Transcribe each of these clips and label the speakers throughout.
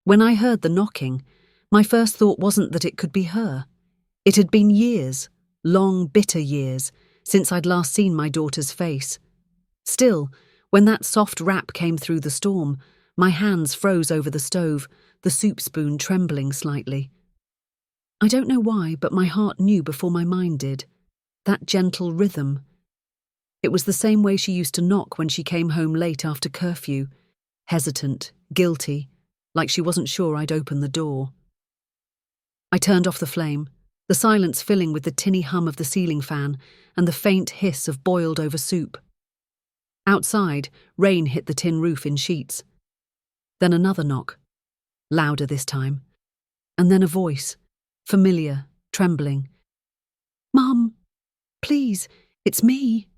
Speaker 1: When I heard the knocking, my first thought wasn't that it could be her. It had been years, long, bitter years, since I'd last seen my daughter's face. Still, when that soft rap came through the storm, my hands froze over the stove, the soup spoon trembling slightly. I don't know why, but my heart knew before my mind did. That gentle rhythm. It was the same way she used to knock when she came home late after curfew, hesitant, guilty, like she wasn't sure I'd open the door. I turned off the flame, the silence filling with the tinny hum of the ceiling fan and the faint hiss of boiled-over soup. Outside, rain hit the tin roof in sheets. Then another knock, louder this time, and then a voice, familiar, trembling. "Mum, please, it's me."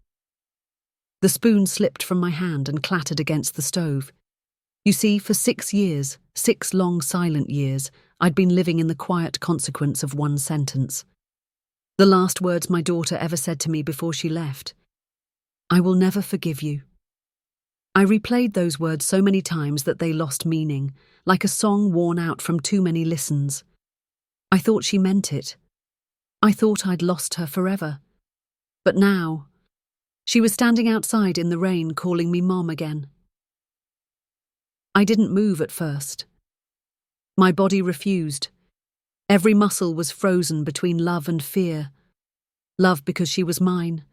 Speaker 1: The spoon slipped from my hand and clattered against the stove. You see, for 6 years, 6 long silent years, I'd been living in the quiet consequence of one sentence. The last words my daughter ever said to me before she left. "I will never forgive you." I replayed those words so many times that they lost meaning, like a song worn out from too many listens. I thought she meant it. I thought I'd lost her forever. But now, she was standing outside in the rain calling me Mom again. I didn't move at first. My body refused. Every muscle was frozen between love and fear. Love because she was mine.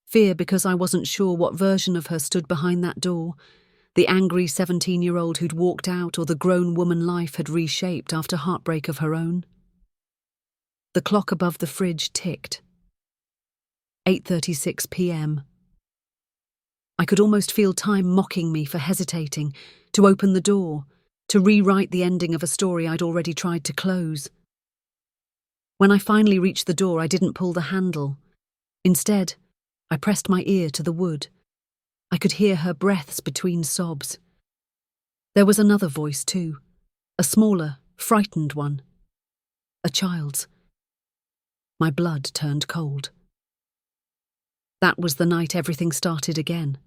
Speaker 1: Fear because I wasn't sure what version of her stood behind that door, the angry 17-year-old who'd walked out or the grown woman life had reshaped after heartbreak of her own. The clock above the fridge ticked. 8:36 p.m. I could almost feel time mocking me for hesitating, to open the door, to rewrite the ending of a story I'd already tried to close. When I finally reached the door, I didn't pull the handle. Instead, I pressed my ear to the wood. I could hear her breaths between sobs. There was another voice too, a smaller, frightened one. A child's. My blood turned cold. That was the night everything started again.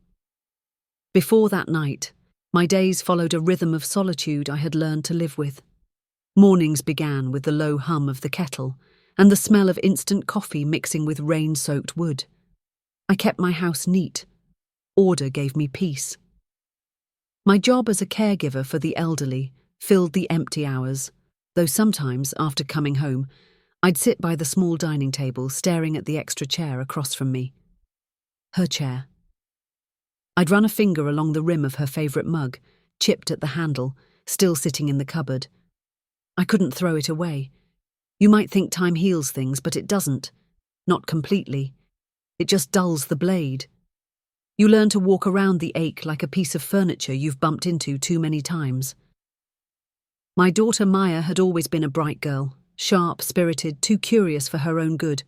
Speaker 1: Before that night, my days followed a rhythm of solitude I had learned to live with. Mornings began with the low hum of the kettle and the smell of instant coffee mixing with rain-soaked wood. I kept my house neat. Order gave me peace. My job as a caregiver for the elderly filled the empty hours, though sometimes, after coming home, I'd sit by the small dining table staring at the extra chair across from me. Her chair. I'd run a finger along the rim of her favourite mug, chipped at the handle, still sitting in the cupboard. I couldn't throw it away. You might think time heals things, but it doesn't. Not completely. It just dulls the blade. You learn to walk around the ache like a piece of furniture you've bumped into too many times. My daughter Maya had always been a bright girl, sharp, spirited, too curious for her own good.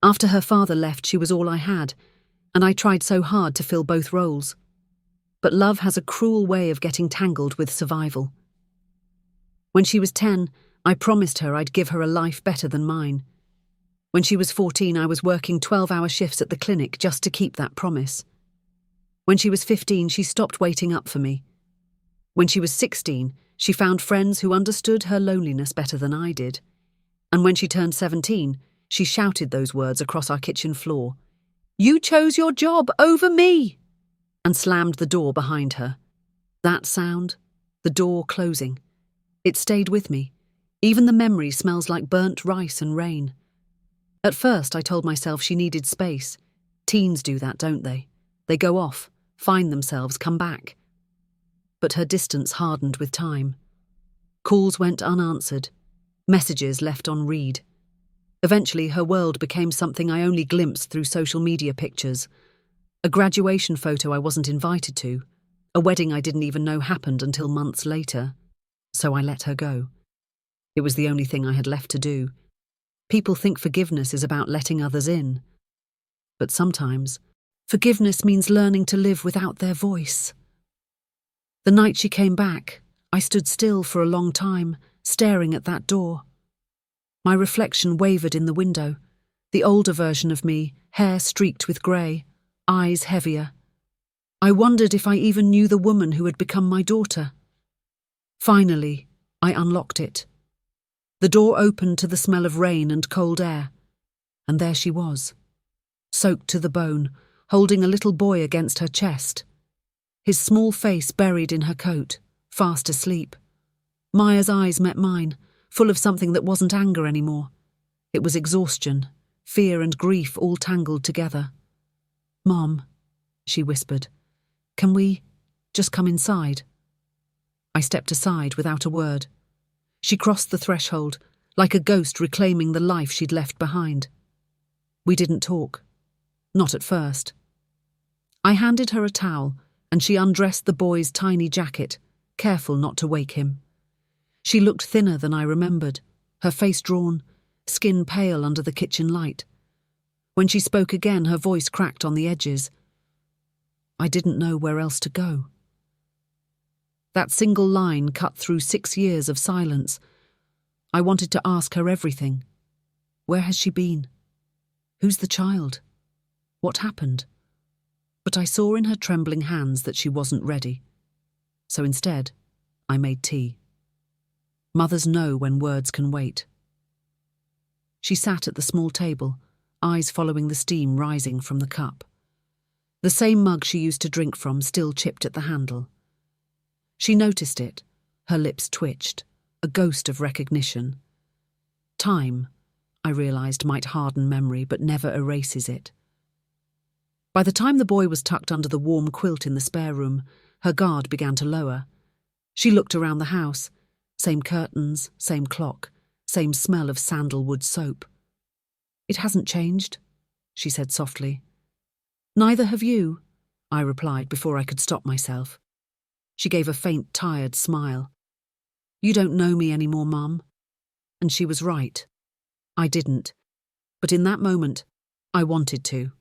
Speaker 1: After her father left, she was all I had, and I tried so hard to fill both roles. But love has a cruel way of getting tangled with survival. When she was 10, I promised her I'd give her a life better than mine. When she was 14, I was working 12-hour shifts at the clinic just to keep that promise. When she was 15, she stopped waiting up for me. When she was 16, she found friends who understood her loneliness better than I did. And when she turned 17, she shouted those words across our kitchen floor. "You chose your job over me!" and slammed the door behind her. That sound, the door closing, it stayed with me. Even the memory smells like burnt rice and rain. At first, I told myself she needed space. Teens do that, don't they? They go off, find themselves, come back. But her distance hardened with time. Calls went unanswered, messages left on read. Eventually, her world became something I only glimpsed through social media pictures. A graduation photo I wasn't invited to, a wedding I didn't even know happened until months later. So I let her go. It was the only thing I had left to do. People think forgiveness is about letting others in. But sometimes, forgiveness means learning to live without their voice. The night she came back, I stood still for a long time, staring at that door. My reflection wavered in the window, the older version of me, hair streaked with grey, eyes heavier. I wondered if I even knew the woman who had become my daughter. Finally, I unlocked it. The door opened to the smell of rain and cold air, and there she was, soaked to the bone, holding a little boy against her chest, his small face buried in her coat, fast asleep. Maya's eyes met mine, full of something that wasn't anger anymore. It was exhaustion, fear and grief all tangled together. "Mom," she whispered, "can we just come inside?" I stepped aside without a word. She crossed the threshold, like a ghost reclaiming the life she'd left behind. We didn't talk. Not at first. I handed her a towel, and she undressed the boy's tiny jacket, careful not to wake him. She looked thinner than I remembered, her face drawn, skin pale under the kitchen light. When she spoke again, her voice cracked on the edges. I didn't know where else to go. That single line cut through 6 years of silence. I wanted to ask her everything. Where has she been? Who's the child? What happened? But I saw in her trembling hands that she wasn't ready. So instead, I made tea. Mothers know when words can wait. She sat at the small table, eyes following the steam rising from the cup. The same mug she used to drink from still chipped at the handle. She noticed it. Her lips twitched, a ghost of recognition. Time, I realized, might harden memory, but never erases it. By the time the boy was tucked under the warm quilt in the spare room, her guard began to lower. She looked around the house. Same curtains, same clock, same smell of sandalwood soap. "It hasn't changed," she said softly. "Neither have you," I replied before I could stop myself. She gave a faint, tired smile. "You don't know me anymore, Mum." And she was right. I didn't. But in that moment, I wanted to.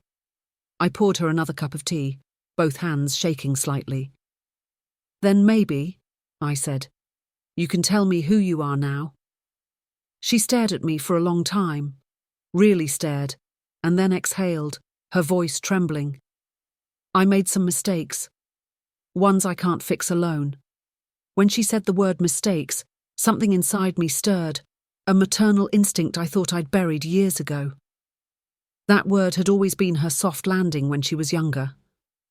Speaker 1: I poured her another cup of tea, both hands shaking slightly. "Then maybe," I said, "you can tell me who you are now." She stared at me for a long time, really stared, and then exhaled, her voice trembling. "I made some mistakes. Ones I can't fix alone." When she said the word mistakes, something inside me stirred, a maternal instinct I thought I'd buried years ago. That word had always been her soft landing when she was younger.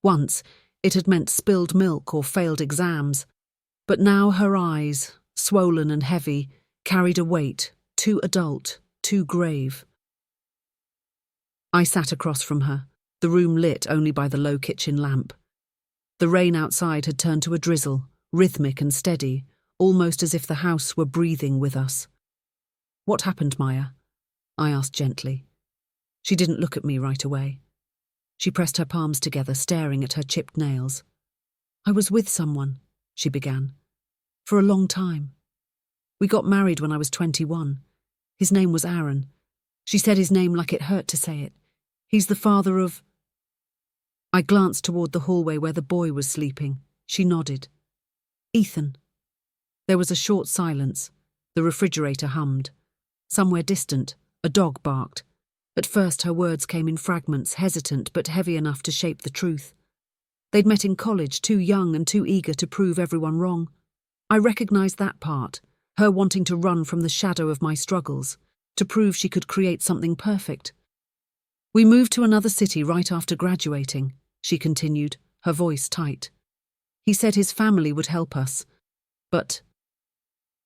Speaker 1: Once, it had meant spilled milk or failed exams, but now her eyes, swollen and heavy, carried a weight, too adult, too grave. I sat across from her, the room lit only by the low kitchen lamp. The rain outside had turned to a drizzle, rhythmic and steady, almost as if the house were breathing with us. "What happened, Maya?" I asked gently. She didn't look at me right away. She pressed her palms together, staring at her chipped nails. "I was with someone," she began, "for a long time. We got married when I was 21. His name was Aaron." She said his name like it hurt to say it. "He's the father of—" I glanced toward the hallway where the boy was sleeping. She nodded. "Ethan." There was a short silence. The refrigerator hummed. Somewhere distant, a dog barked. At first her words came in fragments, hesitant but heavy enough to shape the truth. They'd met in college, too young and too eager to prove everyone wrong. I recognized that part, her wanting to run from the shadow of my struggles, to prove she could create something perfect. "We moved to another city right after graduating," she continued, her voice tight. "He said his family would help us, but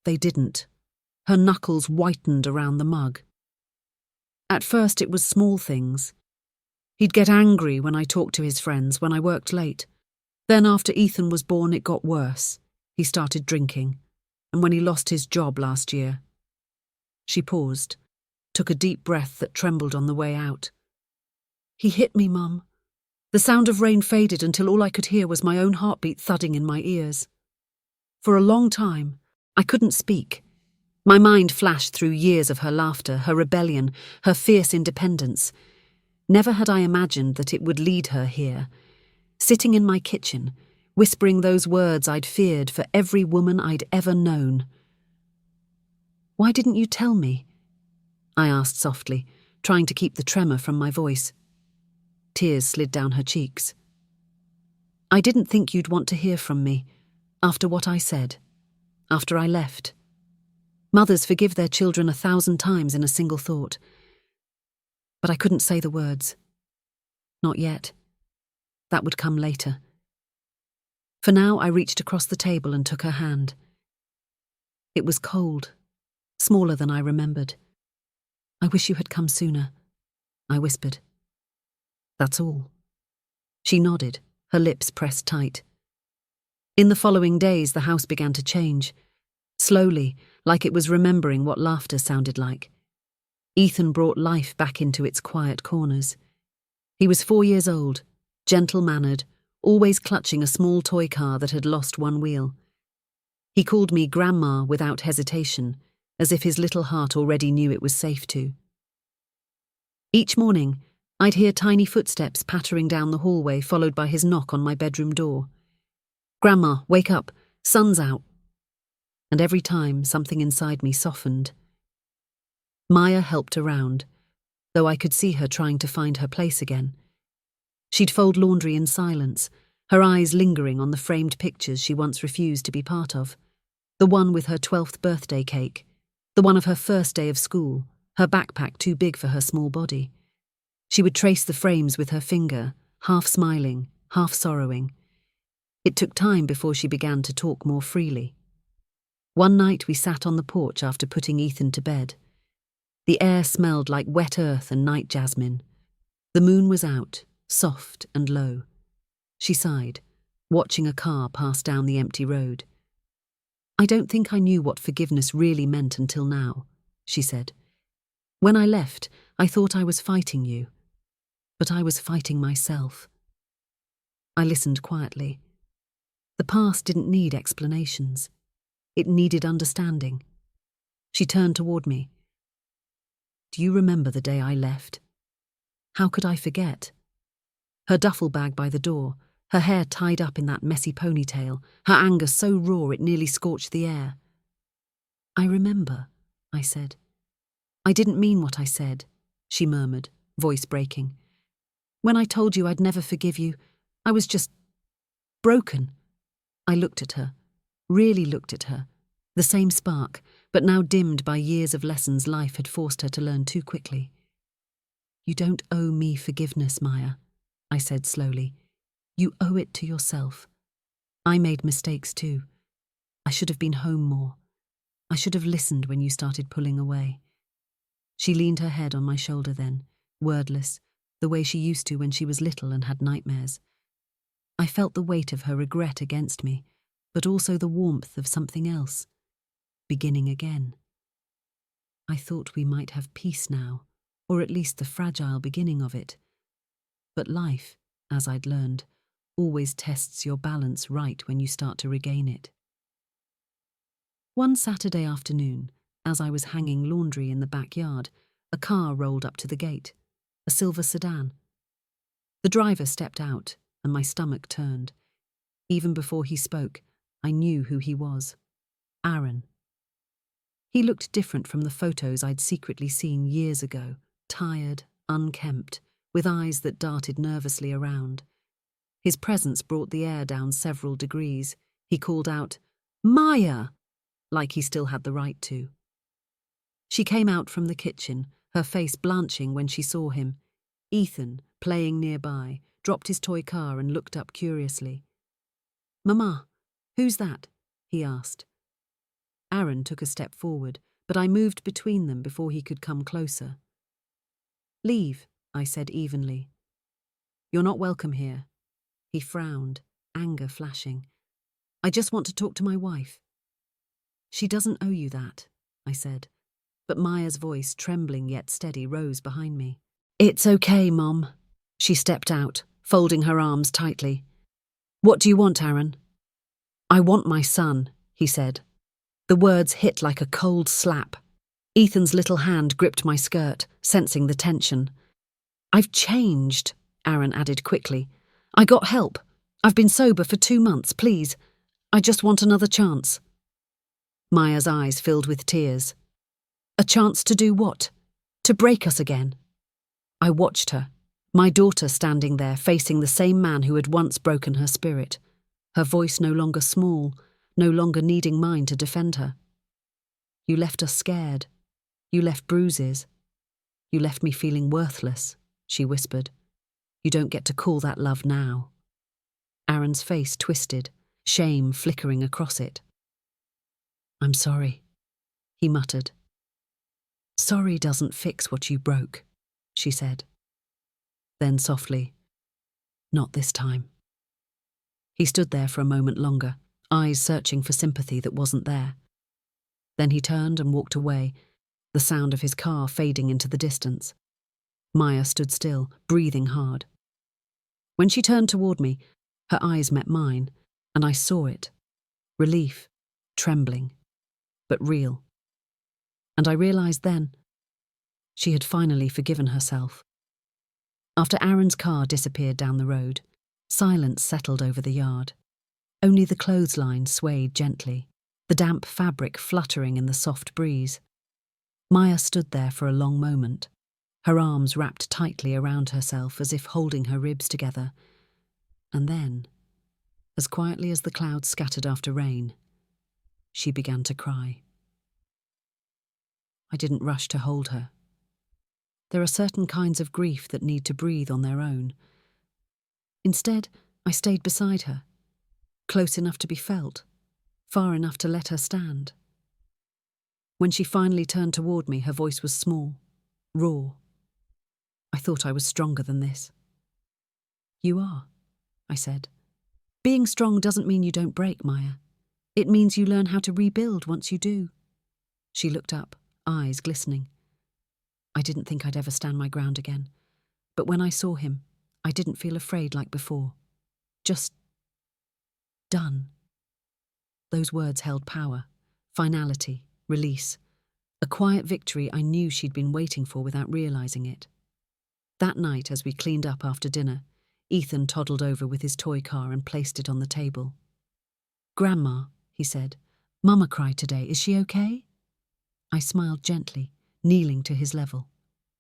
Speaker 1: they didn't." Her knuckles whitened around the mug. "At first it was small things. He'd get angry when I talked to his friends, when I worked late. Then after Ethan was born, it got worse. He started drinking, and when he lost his job last year." She paused, took a deep breath that trembled on the way out. "He hit me, Mum." The sound of rain faded until all I could hear was my own heartbeat thudding in my ears. For a long time, I couldn't speak. My mind flashed through years of her laughter, her rebellion, her fierce independence. Never had I imagined that it would lead her here, sitting in my kitchen, whispering those words I'd feared for every woman I'd ever known. "Why didn't you tell me?" I asked softly, trying to keep the tremor from my voice. Tears slid down her cheeks. "I didn't think you'd want to hear from me, after what I said." after I left. Mothers forgive their children 1,000 times in a single thought. But I couldn't say the words. Not yet. That would come later. For now, I reached across the table and took her hand. It was cold, smaller than I remembered. "I wish you had come sooner," I whispered. "That's all." She nodded, her lips pressed tight. In the following days, the house began to change. Slowly, like it was remembering what laughter sounded like. Ethan brought life back into its quiet corners. He was 4 years old, gentle-mannered, always clutching a small toy car that had lost one wheel. He called me Grandma without hesitation, as if his little heart already knew it was safe to. Each morning, I'd hear tiny footsteps pattering down the hallway, followed by his knock on my bedroom door. "Grandma, wake up, sun's out." And every time, something inside me softened. Maya helped around, though I could see her trying to find her place again. She'd fold laundry in silence, her eyes lingering on the framed pictures she once refused to be part of. The one with her 12th birthday cake, the one of her first day of school, her backpack too big for her small body. She would trace the frames with her finger, half smiling, half sorrowing. It took time before she began to talk more freely. One night we sat on the porch after putting Ethan to bed. The air smelled like wet earth and night jasmine. The moon was out, soft and low. She sighed, watching a car pass down the empty road. "I don't think I knew what forgiveness really meant until now," she said. "When I left, I thought I was fighting you. But I was fighting myself." I listened quietly. The past didn't need explanations. It needed understanding. She turned toward me. "Do you remember the day I left? How could I forget?" Her duffel bag by the door, her hair tied up in that messy ponytail, her anger so raw it nearly scorched the air. "I remember," I said. "I didn't mean what I said," she murmured, voice breaking. "When I told you I'd never forgive you, I was just broken." I looked at her, really looked at her, the same spark, but now dimmed by years of lessons life had forced her to learn too quickly. "You don't owe me forgiveness, Maya," I said slowly. "You owe it to yourself. I made mistakes too. I should have been home more. I should have listened when you started pulling away." She leaned her head on my shoulder then, wordless, the way she used to when she was little and had nightmares. I felt the weight of her regret against me, but also the warmth of something else. Beginning again. I thought we might have peace now, or at least the fragile beginning of it. But life, as I'd learned, always tests your balance right when you start to regain it. One Saturday afternoon, as I was hanging laundry in the backyard, a car rolled up to the gate, a silver sedan. The driver stepped out, and my stomach turned. Even before he spoke, I knew who he was. Aaron. He looked different from the photos I'd secretly seen years ago, tired, unkempt, with eyes that darted nervously around. His presence brought the air down several degrees. He called out, "Maya!" like he still had the right to. She came out from the kitchen, her face blanching when she saw him. Ethan, playing nearby, dropped his toy car and looked up curiously. "Mama, who's that?" he asked. Aaron took a step forward, but I moved between them before he could come closer. "Leave," I said evenly. "You're not welcome here." He frowned, anger flashing. "I just want to talk to my wife." "She doesn't owe you that," I said, but Maya's voice, trembling yet steady, rose behind me. "It's okay, Mom." She stepped out, folding her arms tightly. "What do you want, Aaron?" "I want my son," he said. The words hit like a cold slap. Ethan's little hand gripped my skirt, sensing the tension. "I've changed," Aaron added quickly. "I got help. I've been sober for 2 months, please. I just want another chance." Maya's eyes filled with tears. "A chance to do what? To break us again?" I watched her, my daughter standing there facing the same man who had once broken her spirit. Her voice no longer small, no longer needing mine to defend her. You left us scared. You left bruises. You left me feeling worthless, she whispered. You don't get to call that love now. Aaron's face twisted, shame flickering across it. I'm sorry, he muttered. Sorry doesn't fix what you broke, she said. Then softly, not this time. He stood there for a moment longer, eyes searching for sympathy that wasn't there. Then he turned and walked away, the sound of his car fading into the distance. Maya stood still, breathing hard. When she turned toward me, her eyes met mine, and I saw it. Relief, trembling, but real. And I realized then, she had finally forgiven herself. After Aaron's car disappeared down the road, silence settled over the yard. Only the clothesline swayed gently, the damp fabric fluttering in the soft breeze. Maya stood there for a long moment, her arms wrapped tightly around herself as if holding her ribs together. And then, as quietly as the clouds scattered after rain, she began to cry. I didn't rush to hold her. There are certain kinds of grief that need to breathe on their own. Instead, I stayed beside her, close enough to be felt, far enough to let her stand. When she finally turned toward me, her voice was small, raw. I thought I was stronger than this. You are, I said. Being strong doesn't mean you don't break, Maya. It means you learn how to rebuild once you do. She looked up, eyes glistening. I didn't think I'd ever stand my ground again. But when I saw him, I didn't feel afraid like before. Just done. Those words held power, finality, release. A quiet victory I knew she'd been waiting for without realizing it. That night, as we cleaned up after dinner, Ethan toddled over with his toy car and placed it on the table. Grandma, he said, Mama cried today. Is she okay? I smiled gently, kneeling to his level.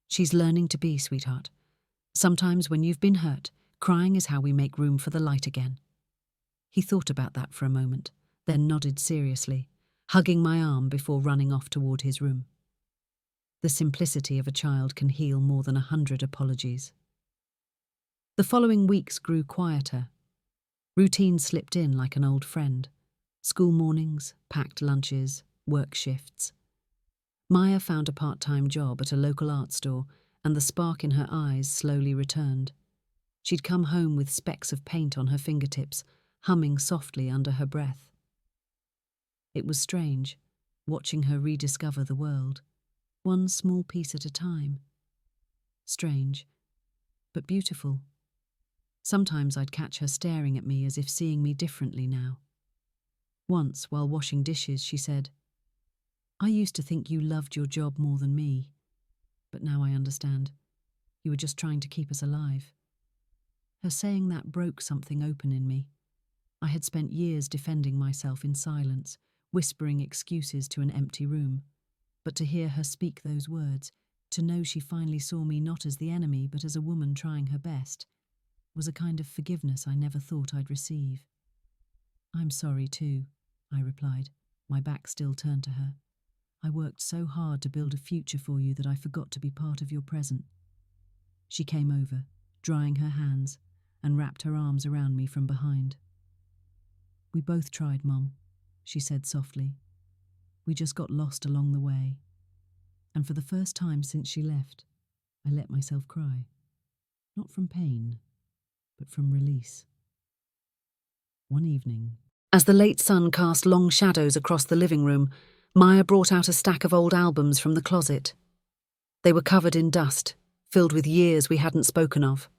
Speaker 1: She's learning to be, sweetheart. Sometimes when you've been hurt, crying is how we make room for the light again. He thought about that for a moment, then nodded seriously, hugging my arm before running off toward his room. The simplicity of a child can heal more than 100 apologies. The following weeks grew quieter. Routine slipped in like an old friend. School mornings, packed lunches, work shifts. Maya found a part-time job at a local art store, and the spark in her eyes slowly returned. She'd come home with specks of paint on her fingertips, humming softly under her breath. It was strange, watching her rediscover the world, one small piece at a time. Strange, but beautiful. Sometimes I'd catch her staring at me as if seeing me differently now. Once, while washing dishes, she said, I used to think you loved your job more than me, but now I understand. You were just trying to keep us alive. Her saying that broke something open in me. I had spent years defending myself in silence, whispering excuses to an empty room. But to hear her speak those words, to know she finally saw me not as the enemy but as a woman trying her best, was a kind of forgiveness I never thought I'd receive. I'm sorry too, I replied, my back still turned to her. I worked so hard to build a future for you that I forgot to be part of your present. She came over, drying her hands, and wrapped her arms around me from behind. We both tried, Mum, she said softly. We just got lost along the way. And for the first time since she left, I let myself cry. Not from pain, but from release. One evening, as the late sun cast long shadows across the living room, Maya brought out a stack of old albums from the closet. They were covered in dust, filled with years we hadn't spoken of.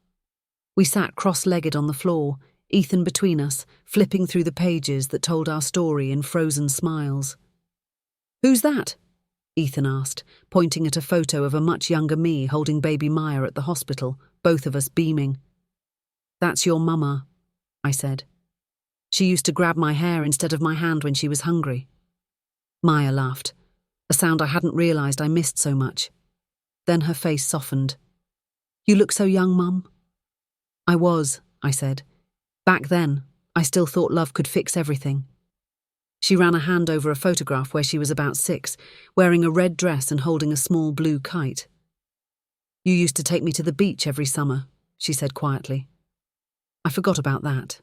Speaker 1: We sat cross-legged on the floor, Ethan between us, flipping through the pages that told our story in frozen smiles. Who's that? Ethan asked, pointing at a photo of a much younger me holding baby Maya at the hospital, both of us beaming. That's your mama, I said. She used to grab my hair instead of my hand when she was hungry. Maya laughed, a sound I hadn't realized I missed so much. Then her face softened. You look so young, Mum. I was, I said. Back then, I still thought love could fix everything. She ran a hand over a photograph where she was about 6, wearing a red dress and holding a small blue kite. "You used to take me to the beach every summer," she said quietly. "I forgot about that."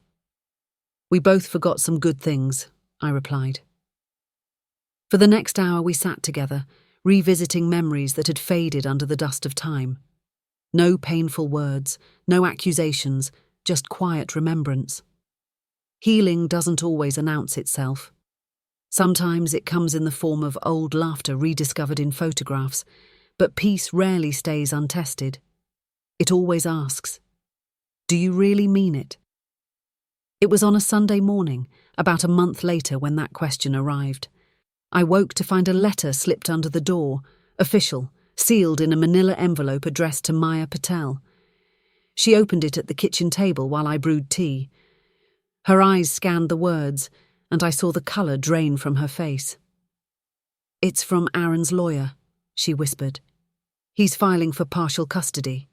Speaker 1: "We both forgot some good things," I replied. For the next hour we sat together, revisiting memories that had faded under the dust of time. No painful words, no accusations, just quiet remembrance. Healing doesn't always announce itself. Sometimes it comes in the form of old laughter rediscovered in photographs, but peace rarely stays untested. It always asks, "Do you really mean it?" It was on a Sunday morning, about a month later, when that question arrived. I woke to find a letter slipped under the door, official, sealed in a manila envelope addressed to Maya Patel. She opened it at the kitchen table while I brewed tea. Her eyes scanned the words, and I saw the colour drain from her face. "It's from Aaron's lawyer," she whispered. "He's filing for partial custody."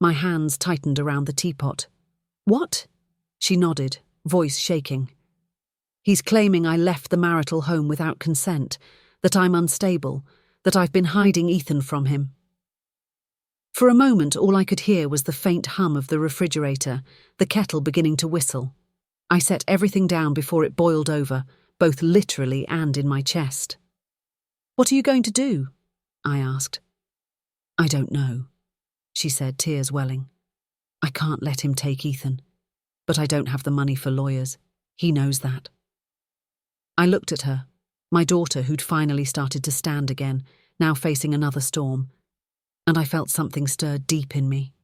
Speaker 1: My hands tightened around the teapot. "What?" She nodded, voice shaking. "He's claiming I left the marital home without consent, that I'm unstable, that I've been hiding Ethan from him." For a moment, all I could hear was the faint hum of the refrigerator, the kettle beginning to whistle. I set everything down before it boiled over, both literally and in my chest. "What are you going to do?" I asked. "I don't know," she said, tears welling. "I can't let him take Ethan, but I don't have the money for lawyers. He knows that." I looked at her, my daughter who'd finally started to stand again, now facing another storm, and I felt something stir deep in me.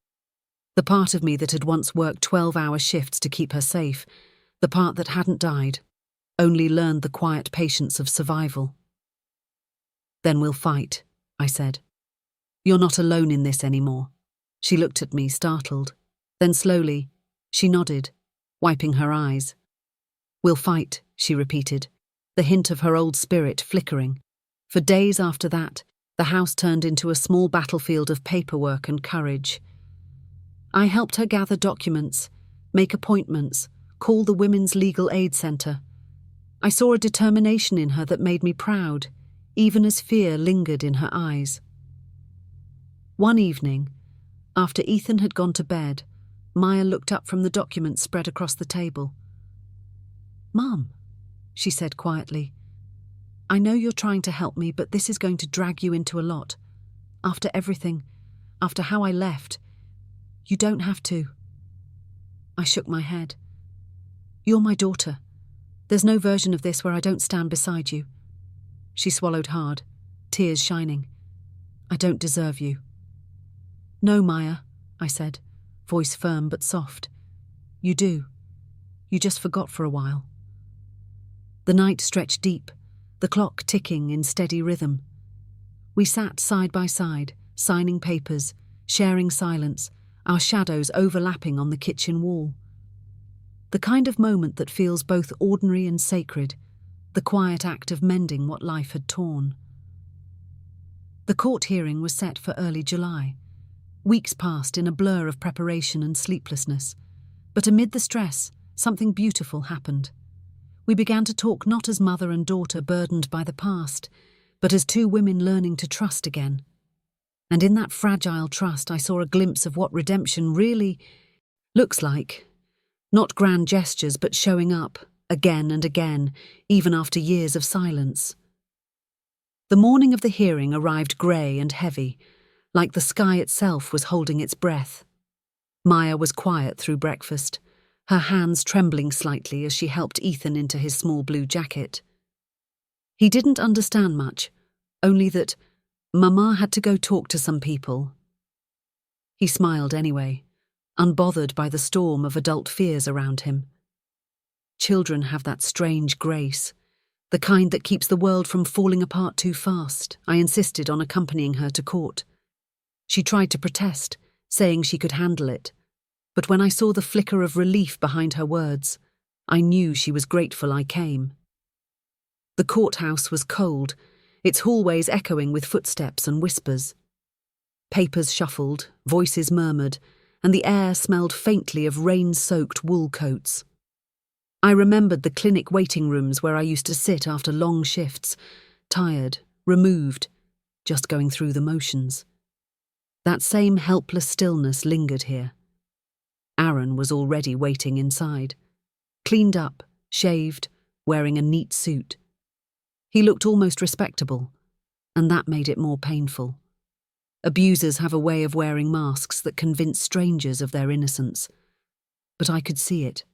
Speaker 1: The part of me that had once worked 12-hour shifts to keep her safe, the part that hadn't died, only learned the quiet patience of survival. "Then we'll fight," I said. "You're not alone in this anymore." She looked at me, startled. Then slowly, she nodded, wiping her eyes. "We'll fight," she repeated, the hint of her old spirit flickering. For days after that, the house turned into a small battlefield of paperwork and courage. I helped her gather documents, make appointments, call the Women's Legal Aid Centre. I saw a determination in her that made me proud, even as fear lingered in her eyes. One evening, after Ethan had gone to bed, Maya looked up from the documents spread across the table. "Mum," she said quietly, "I know you're trying to help me, but this is going to drag you into a lot. After everything, after how I left, you don't have to." I shook my head. "You're my daughter. There's no version of this where I don't stand beside you." She swallowed hard, tears shining. "I don't deserve you." "No, Maya," I said, voice firm but soft. "You do. You just forgot for a while." The night stretched deep, the clock ticking in steady rhythm. We sat side by side, signing papers, sharing silence, our shadows overlapping on the kitchen wall. The kind of moment that feels both ordinary and sacred, the quiet act of mending what life had torn. The court hearing was set for early July. Weeks passed in a blur of preparation and sleeplessness, but amid the stress, something beautiful happened. We began to talk not as mother and daughter burdened by the past, but as two women learning to trust again. And in that fragile trust, I saw a glimpse of what redemption really looks like. Not grand gestures, but showing up, again and again, even after years of silence. The morning of the hearing arrived grey and heavy, like the sky itself was holding its breath. Maya was quiet through breakfast, her hands trembling slightly as she helped Ethan into his small blue jacket. He didn't understand much, only that Mama had to go talk to some people. He smiled anyway, unbothered by the storm of adult fears around him. Children have that strange grace, the kind that keeps the world from falling apart too fast. I insisted on accompanying her to court. She tried to protest, saying she could handle it, but when I saw the flicker of relief behind her words, I knew she was grateful I came. The courthouse was cold, its hallways echoing with footsteps and whispers. Papers shuffled, voices murmured, and the air smelled faintly of rain-soaked wool coats. I remembered the clinic waiting rooms where I used to sit after long shifts, tired, removed, just going through the motions. That same helpless stillness lingered here. Aaron was already waiting inside, cleaned up, shaved, wearing a neat suit. He looked almost respectable, and that made it more painful. Abusers have a way of wearing masks that convince strangers of their innocence. But I could see it,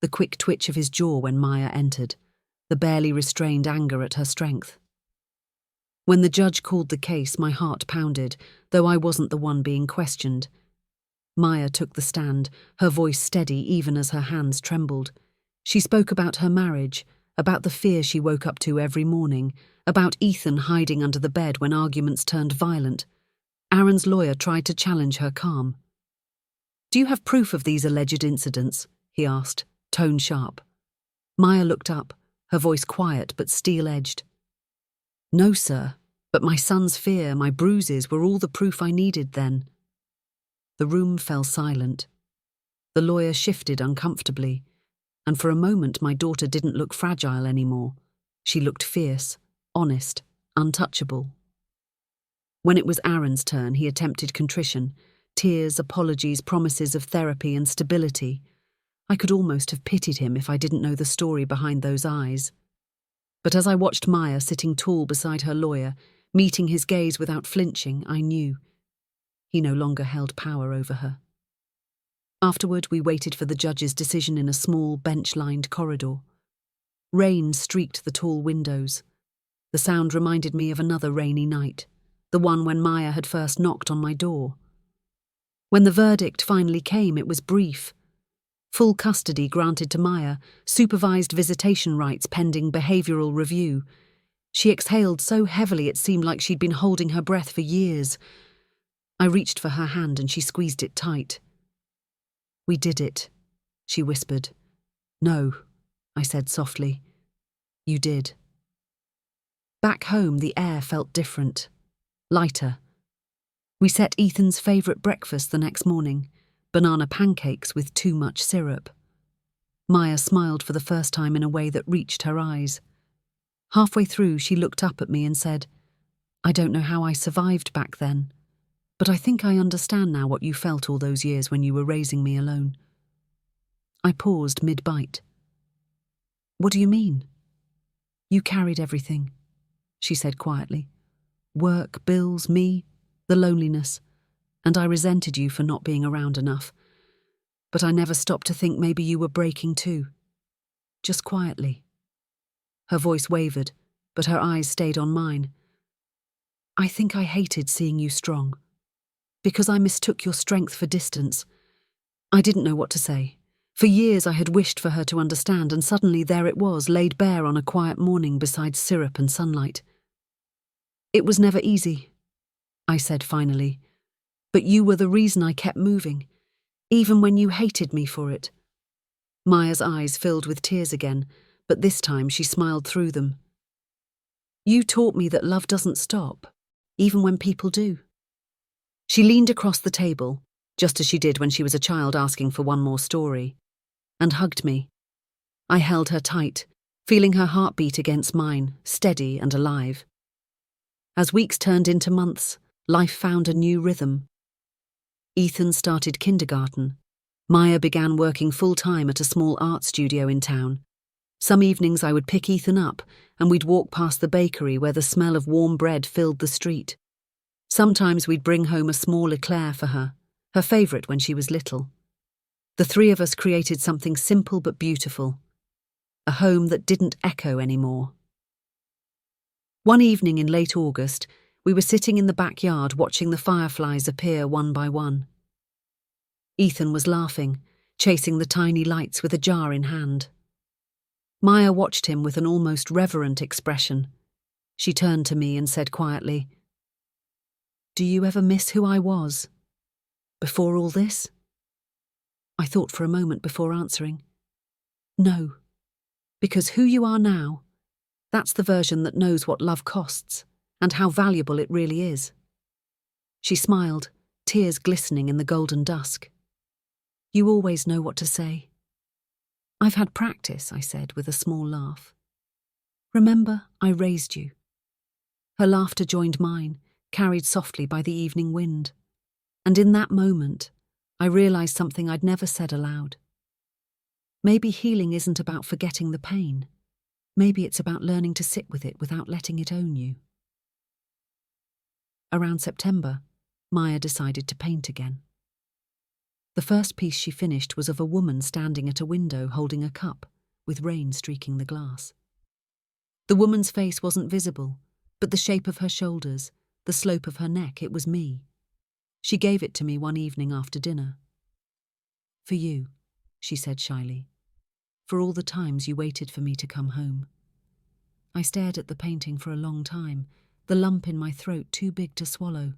Speaker 1: the quick twitch of his jaw when Maya entered, the barely restrained anger at her strength. When the judge called the case, my heart pounded, though I wasn't the one being questioned. Maya took the stand, her voice steady even as her hands trembled. She spoke about her marriage, about the fear she woke up to every morning, about Ethan hiding under the bed when arguments turned violent. Aaron's lawyer tried to challenge her calm. "Do you have proof of these alleged incidents?" he asked, tone sharp. Maya looked up, her voice quiet but steel-edged. "No, sir, but my son's fear, my bruises, were all the proof I needed then." The room fell silent. The lawyer shifted uncomfortably, and for a moment my daughter didn't look fragile anymore. She looked fierce, honest, untouchable. When it was Aaron's turn, he attempted contrition, tears, apologies, promises of therapy and stability. I could almost have pitied him if I didn't know the story behind those eyes. But as I watched Maya sitting tall beside her lawyer, meeting his gaze without flinching, I knew he no longer held power over her. Afterward, we waited for the judge's decision in a small, bench-lined corridor. Rain streaked the tall windows. The sound reminded me of another rainy night, the one when Maya had first knocked on my door. When the verdict finally came, it was brief. Full custody granted to Maya, supervised visitation rights pending behavioral review. She exhaled so heavily it seemed like she'd been holding her breath for years. I reached for her hand and she squeezed it tight. "We did it," she whispered. "No," I said softly. "You did." Back home, the air felt different, lighter. We set Ethan's favourite breakfast the next morning, banana pancakes with too much syrup. Maya smiled for the first time in a way that reached her eyes. Halfway through, she looked up at me and said, "I don't know how I survived back then, but I think I understand now what you felt all those years when you were raising me alone." I paused mid-bite. "What do you mean?" "You carried everything," she said quietly. "Work, bills, me, the loneliness, and I resented you for not being around enough. But I never stopped to think maybe you were breaking too. Just quietly." Her voice wavered, but her eyes stayed on mine. "I think I hated seeing you strong, because I mistook your strength for distance. I didn't know what to say. For years I had wished for her to understand, and suddenly there it was, laid bare on a quiet morning beside syrup and sunlight. It was never easy," I said finally, "but you were the reason I kept moving, even when you hated me for it." Maya's eyes filled with tears again, but this time she smiled through them. "You taught me that love doesn't stop, even when people do." She leaned across the table, just as she did when she was a child asking for one more story, and hugged me. I held her tight, feeling her heartbeat against mine, steady and alive. As weeks turned into months, life found a new rhythm. Ethan started kindergarten. Maya began working full-time at a small art studio in town. Some evenings I would pick Ethan up, and we'd walk past the bakery where the smell of warm bread filled the street. Sometimes we'd bring home a small eclair for her favourite when she was little. The three of us created something simple but beautiful, a home that didn't echo anymore. One evening in late August, we were sitting in the backyard watching the fireflies appear one by one. Ethan was laughing, chasing the tiny lights with a jar in hand. Maya watched him with an almost reverent expression. She turned to me and said quietly, "Do you ever miss who I was before all this?" I thought for a moment before answering. "No, because who you are now, that's the version that knows what love costs and how valuable it really is." She smiled, tears glistening in the golden dusk. "You always know what to say." I've had practice, I said with a small laugh. Remember, I raised you. Her laughter joined mine, carried softly by the evening wind. And in that moment, I realized something I'd never said aloud. Maybe healing isn't about forgetting the pain. Maybe it's about learning to sit with it without letting it own you. Around September, Maya decided to paint again. The first piece she finished was of a woman standing at a window holding a cup, with rain streaking the glass. The woman's face wasn't visible, but the shape of her shoulders, the slope of her neck, it was me. She gave it to me one evening after dinner. For you, she said shyly, for all the times you waited for me to come home. I stared at the painting for a long time, the lump in my throat too big to swallow.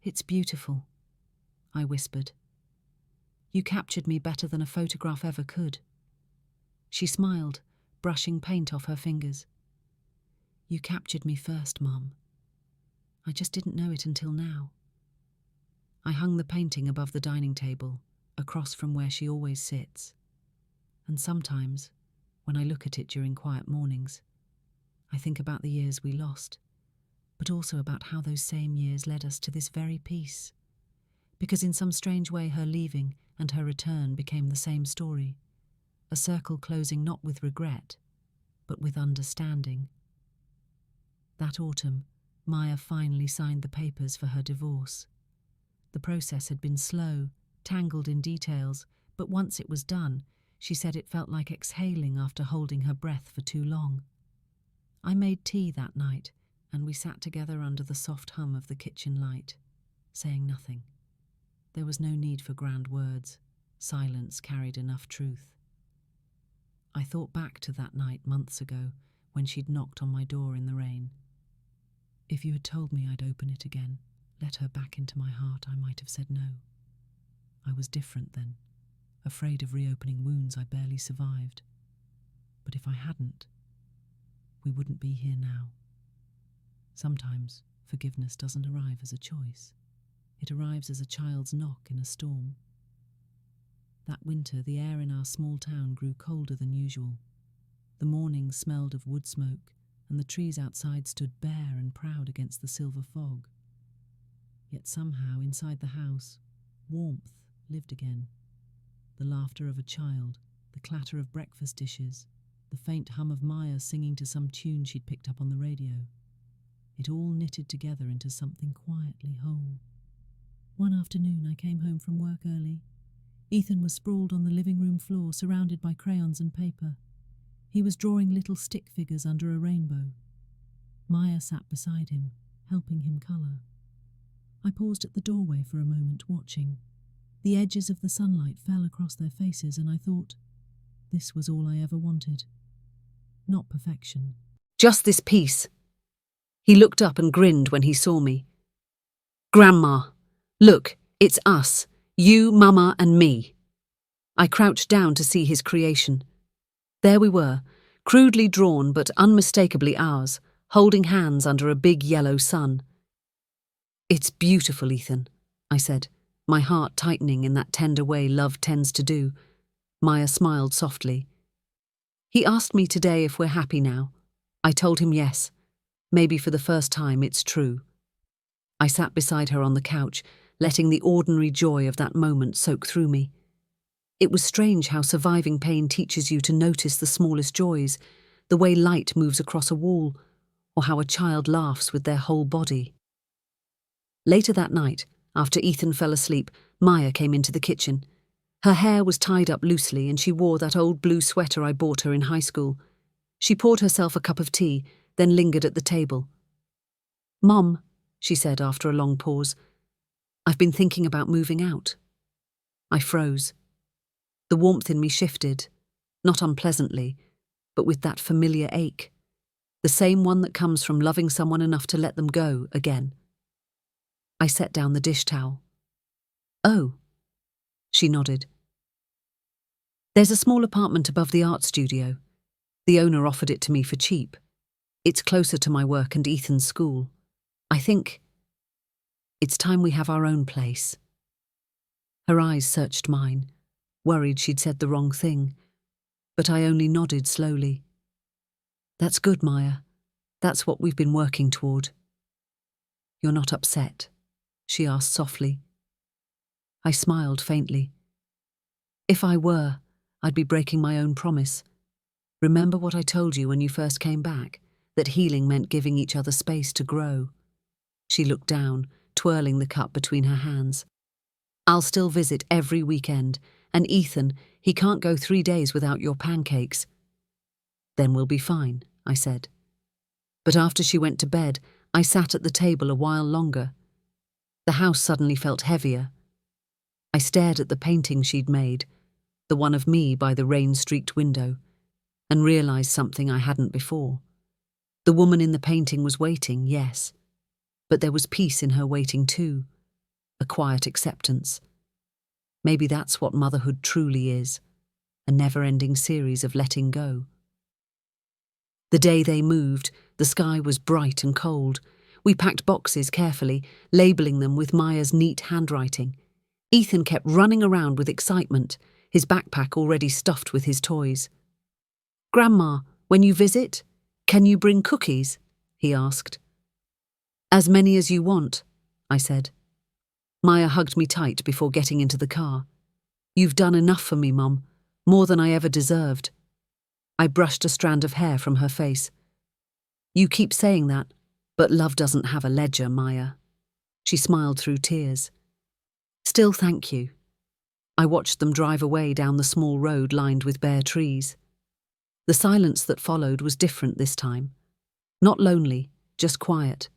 Speaker 1: It's beautiful, I whispered. You captured me better than a photograph ever could. She smiled, brushing paint off her fingers. You captured me first, Mum. I just didn't know it until now. I hung the painting above the dining table, across from where she always sits. And sometimes, when I look at it during quiet mornings, I think about the years we lost, but also about how those same years led us to this very piece. Because in some strange way her leaving and her return became the same story, a circle closing not with regret, but with understanding. That autumn, Maya finally signed the papers for her divorce. The process had been slow, tangled in details, but once it was done, she said it felt like exhaling after holding her breath for too long. I made tea that night, and we sat together under the soft hum of the kitchen light, saying nothing. There was no need for grand words. Silence carried enough truth. I thought back to that night months ago, when she'd knocked on my door in the rain. If you had told me I'd open it again, let her back into my heart, I might have said no. I was different then, afraid of reopening wounds I barely survived. But if I hadn't, we wouldn't be here now. Sometimes forgiveness doesn't arrive as a choice. It arrives as a child's knock in a storm. That winter, the air in our small town grew colder than usual. The mornings smelled of wood smoke, and the trees outside stood bare and proud against the silver fog. Yet somehow, inside the house, warmth lived again. The laughter of a child, the clatter of breakfast dishes, the faint hum of Maya singing to some tune she'd picked up on the radio. It all knitted together into something quietly whole. One afternoon I came home from work early. Ethan was sprawled on the living room floor, surrounded by crayons and paper. He was drawing little stick figures under a rainbow. Maya sat beside him, helping him colour. I paused at the doorway for a moment, watching. The edges of the sunlight fell across their faces, and I thought, this was all I ever wanted. Not perfection. Just this piece. He looked up and grinned when he saw me. Grandma, look, it's us. You, Mama, and me. I crouched down to see his creation. There we were, crudely drawn but unmistakably ours, holding hands under a big yellow sun. It's beautiful, Ethan, I said, my heart tightening in that tender way love tends to do. Maya smiled softly. He asked me today if we're happy now. I told him yes. Maybe for the first time it's true. I sat beside her on the couch, letting the ordinary joy of that moment soak through me. It was strange how surviving pain teaches you to notice the smallest joys, the way light moves across a wall, or how a child laughs with their whole body. Later that night, after Ethan fell asleep, Maya came into the kitchen. Her hair was tied up loosely and she wore that old blue sweater I bought her in high school. She poured herself a cup of tea, then lingered at the table. "Mom," she said after a long pause, "I've been thinking about moving out." I froze. The warmth in me shifted, not unpleasantly, but with that familiar ache, the same one that comes from loving someone enough to let them go again. I set down the dish towel. "Oh," she nodded. "There's a small apartment above the art studio. The owner offered it to me for cheap. It's closer to my work and Ethan's school. I think it's time we have our own place." Her eyes searched mine. worried she'd said the wrong thing, but I only nodded slowly. "That's good, Maya. That's what we've been working toward." "You're not upset?" she asked softly. I smiled faintly. "If I were, I'd be breaking my own promise. Remember what I told you when you first came back, that healing meant giving each other space to grow?" She looked down, twirling the cup between her hands. "I'll still visit every weekend, and Ethan, he can't go 3 days without your pancakes." "Then we'll be fine," I said. But after she went to bed, I sat at the table a while longer. The house suddenly felt heavier. I stared at the painting she'd made, the one of me by the rain-streaked window, and realized something I hadn't before. The woman in the painting was waiting, yes, but there was peace in her waiting too, a quiet acceptance. Maybe that's what motherhood truly is, a never-ending series of letting go. The day they moved, the sky was bright and cold. We packed boxes carefully, labeling them with Maya's neat handwriting. Ethan kept running around with excitement, his backpack already stuffed with his toys. "Grandma, when you visit, can you bring cookies?" he asked. "As many as you want," I said. Maya hugged me tight before getting into the car. "You've done enough for me, Mum, more than I ever deserved." I brushed a strand of hair from her face. "You keep saying that, but love doesn't have a ledger, Maya." She smiled through tears. "Still, thank you." I watched them drive away down the small road lined with bare trees. The silence that followed was different this time. Not lonely, just quiet.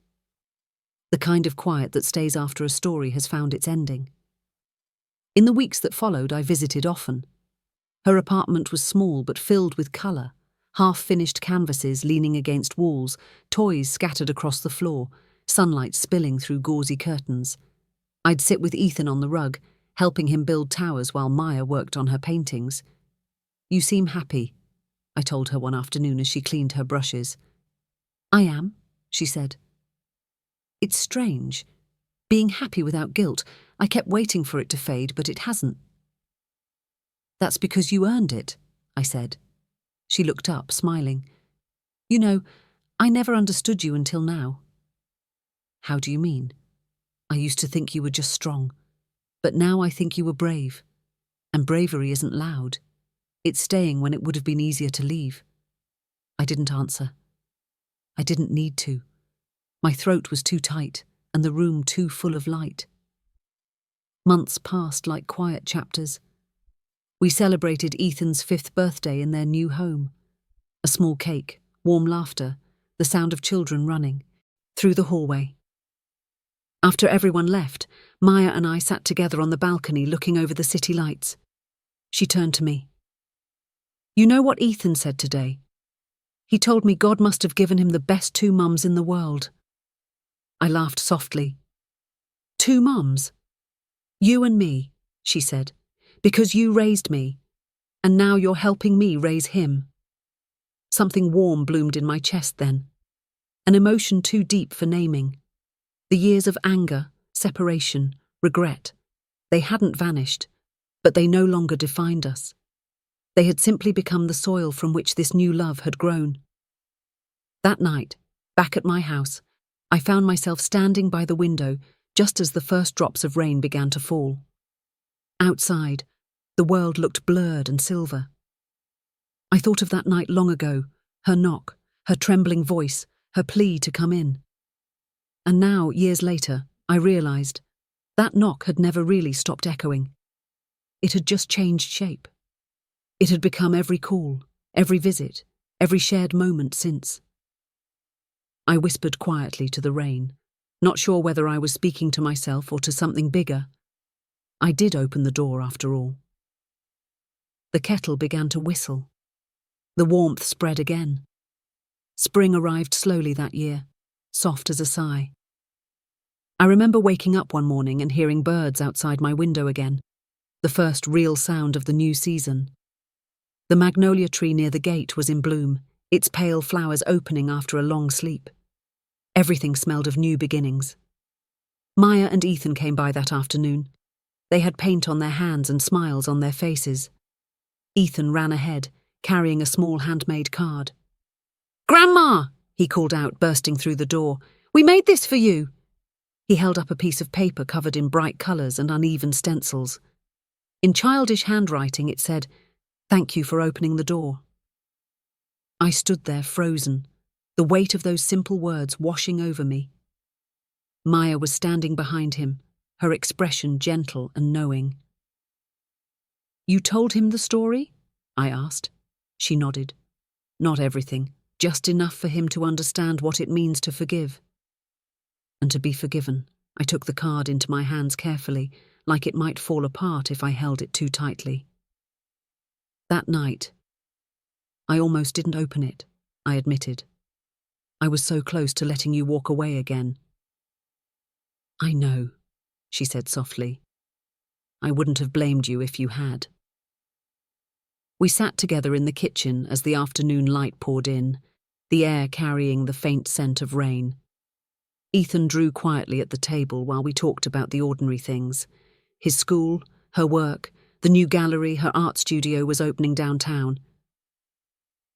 Speaker 1: The kind of quiet that stays after a story has found its ending. In the weeks that followed, I visited often. Her apartment was small but filled with colour, half-finished canvases leaning against walls, toys scattered across the floor, sunlight spilling through gauzy curtains. I'd sit with Ethan on the rug, helping him build towers while Maya worked on her paintings. "You seem happy," I told her one afternoon as she cleaned her brushes. "I am," she said. "It's strange. Being happy without guilt. I kept waiting for it to fade, but it hasn't." "That's because you earned it," I said. She looked up, smiling. "You know, I never understood you until now." "How do you mean?" "I used to think you were just strong, but now I think you were brave. And bravery isn't loud. It's staying when it would have been easier to leave." I didn't answer. I didn't need to. My throat was too tight, and the room too full of light. Months passed like quiet chapters. We celebrated Ethan's 5th birthday in their new home. A small cake, warm laughter, the sound of children running through the hallway. After everyone left, Maya and I sat together on the balcony looking over the city lights. She turned to me. "You know what Ethan said today? He told me God must have given him the best 2 mums in the world." I laughed softly. "2 mums? You and me," she said, "because you raised me, and now you're helping me raise him." Something warm bloomed in my chest then, an emotion too deep for naming. The years of anger, separation, regret, they hadn't vanished, but they no longer defined us. They had simply become the soil from which this new love had grown. That night, back at my house, I found myself standing by the window just as the first drops of rain began to fall. Outside, the world looked blurred and silver. I thought of that night long ago, her knock, her trembling voice, her plea to come in. And now, years later, I realized that knock had never really stopped echoing. It had just changed shape. It had become every call, every visit, every shared moment since. I whispered quietly to the rain, not sure whether I was speaking to myself or to something bigger. I did open the door after all. The kettle began to whistle. The warmth spread again. Spring arrived slowly that year, soft as a sigh. I remember waking up one morning and hearing birds outside my window again, the first real sound of the new season. The magnolia tree near the gate was in bloom, its pale flowers opening after a long sleep. Everything smelled of new beginnings. Maya and Ethan came by that afternoon. They had paint on their hands and smiles on their faces. Ethan ran ahead, carrying a small handmade card. "Grandma!" he called out, bursting through the door. "We made this for you!" He held up a piece of paper covered in bright colours and uneven stencils. In childish handwriting it said, "Thank you for opening the door." I stood there frozen, the weight of those simple words washing over me. Maya was standing behind him, her expression gentle and knowing. "You told him the story?" I asked. She nodded. "Not everything, just enough for him to understand what it means to forgive." And to be forgiven. I took the card into my hands carefully, like it might fall apart if I held it too tightly. That night, I almost didn't open it, I admitted. I was so close to letting you walk away again. "I know," she said softly. "I wouldn't have blamed you if you had." We sat together in the kitchen as the afternoon light poured in, the air carrying the faint scent of rain. Ethan drew quietly at the table while we talked about the ordinary things. His school, her work, the new gallery her art studio was opening downtown.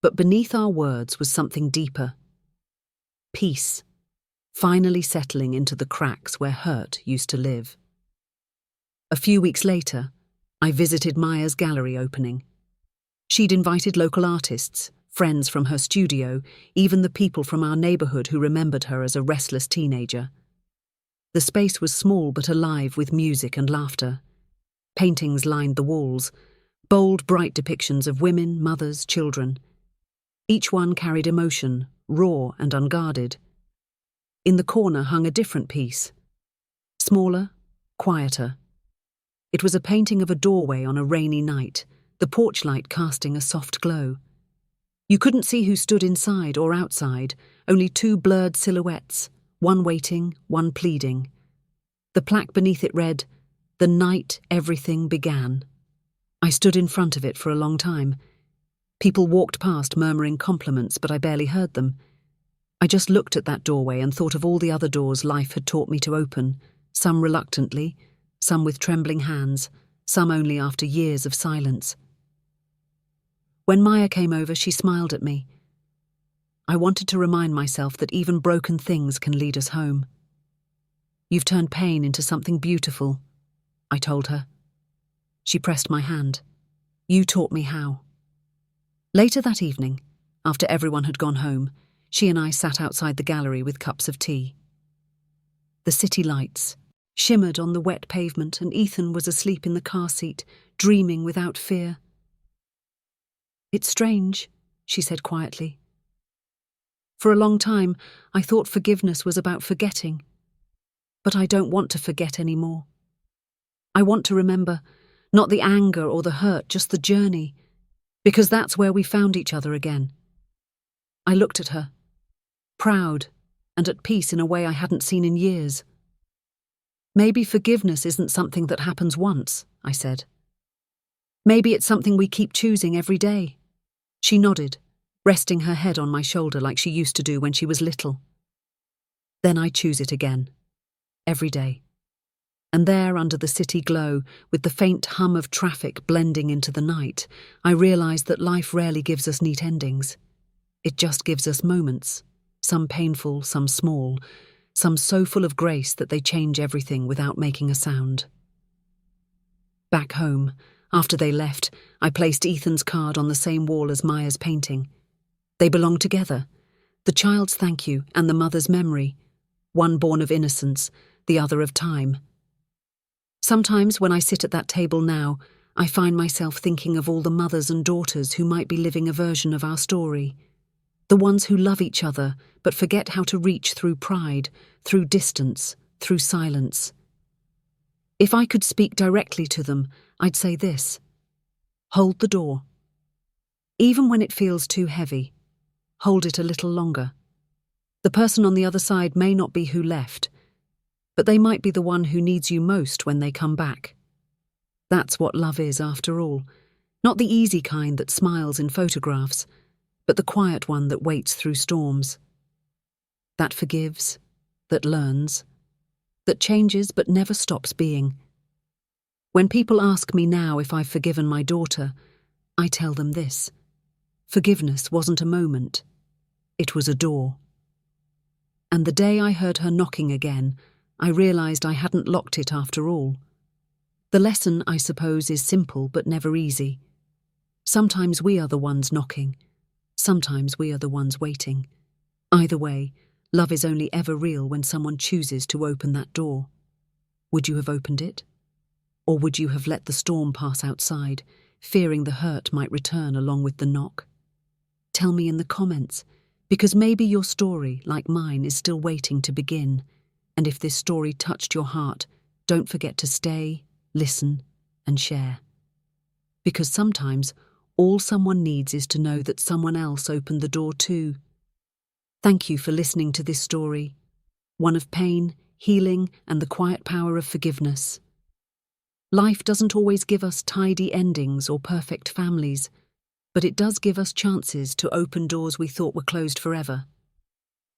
Speaker 1: But beneath our words was something deeper. Peace, finally settling into the cracks where hurt used to live. A few weeks later, I visited Maya's gallery opening. She'd invited local artists, friends from her studio, even the people from our neighborhood who remembered her as a restless teenager. The space was small but alive with music and laughter. Paintings lined the walls, bold, bright depictions of women, mothers, children. Each one carried emotion, raw and unguarded. In the corner hung a different piece. Smaller, quieter. It was a painting of a doorway on a rainy night, the porch light casting a soft glow. You couldn't see who stood inside or outside, only two blurred silhouettes, one waiting, one pleading. The plaque beneath it read, "The night everything began." I stood in front of it for a long time. People walked past murmuring compliments, but I barely heard them. I just looked at that doorway and thought of all the other doors life had taught me to open, some reluctantly, some with trembling hands, some only after years of silence. When Maya came over, she smiled at me. I wanted to remind myself that even broken things can lead us home. "You've turned pain into something beautiful," I told her. She pressed my hand. "You taught me how." Later that evening, after everyone had gone home, she and I sat outside the gallery with cups of tea. The city lights shimmered on the wet pavement, and Ethan was asleep in the car seat, dreaming without fear. "It's strange," she said quietly. "For a long time, I thought forgiveness was about forgetting. But I don't want to forget anymore. I want to remember, not the anger or the hurt, just the journey, because that's where we found each other again." I looked at her, proud and at peace in a way I hadn't seen in years. "Maybe forgiveness isn't something that happens once," I said. "Maybe it's something we keep choosing every day." She nodded, resting her head on my shoulder like she used to do when she was little. "Then I choose it again, every day." And there, under the city glow, with the faint hum of traffic blending into the night, I realized that life rarely gives us neat endings. It just gives us moments, some painful, some small, some so full of grace that they change everything without making a sound. Back home, after they left, I placed Ethan's card on the same wall as Maya's painting. They belonged together, the child's thank you and the mother's memory, one born of innocence, the other of time. Sometimes when I sit at that table now, I find myself thinking of all the mothers and daughters who might be living a version of our story. The ones who love each other but forget how to reach through pride, through distance, through silence. If I could speak directly to them, I'd say this: hold the door. Even when it feels too heavy, hold it a little longer. The person on the other side may not be who left, but they might be the one who needs you most when they come back. That's what love is, after all. Not the easy kind that smiles in photographs, but the quiet one that waits through storms. That forgives, that learns, that changes but never stops being. When people ask me now if I've forgiven my daughter, I tell them this: forgiveness wasn't a moment, it was a door. And the day I heard her knocking again, I realized I hadn't locked it after all. The lesson, I suppose, is simple but never easy. Sometimes we are the ones knocking, sometimes we are the ones waiting. Either way, love is only ever real when someone chooses to open that door. Would you have opened it? Or would you have let the storm pass outside, fearing the hurt might return along with the knock? Tell me in the comments, because maybe your story, like mine, is still waiting to begin. And if this story touched your heart, don't forget to stay, listen, and share. Because sometimes all someone needs is to know that someone else opened the door too. Thank you for listening to this story, one of pain, healing, and the quiet power of forgiveness. Life doesn't always give us tidy endings or perfect families, but it does give us chances to open doors we thought were closed forever.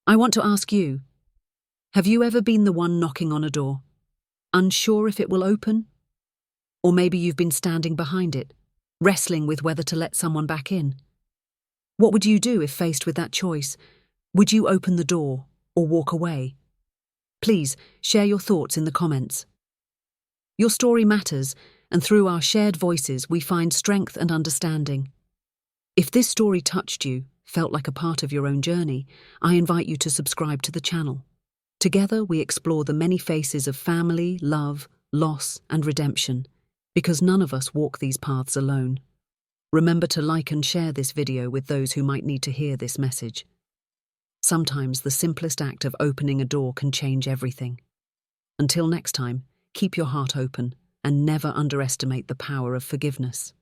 Speaker 1: I want to ask you, have you ever been the one knocking on a door, unsure if it will open? Or maybe you've been standing behind it, wrestling with whether to let someone back in. What would you do if faced with that choice? Would you open the door or walk away? Please share your thoughts in the comments. Your story matters, and through our shared voices we find strength and understanding. If this story touched you, felt like a part of your own journey, I invite you to subscribe to the channel. Together we explore the many faces of family, love, loss, and redemption, because none of us walk these paths alone. Remember to like and share this video with those who might need to hear this message. Sometimes the simplest act of opening a door can change everything. Until next time, keep your heart open and never underestimate the power of forgiveness.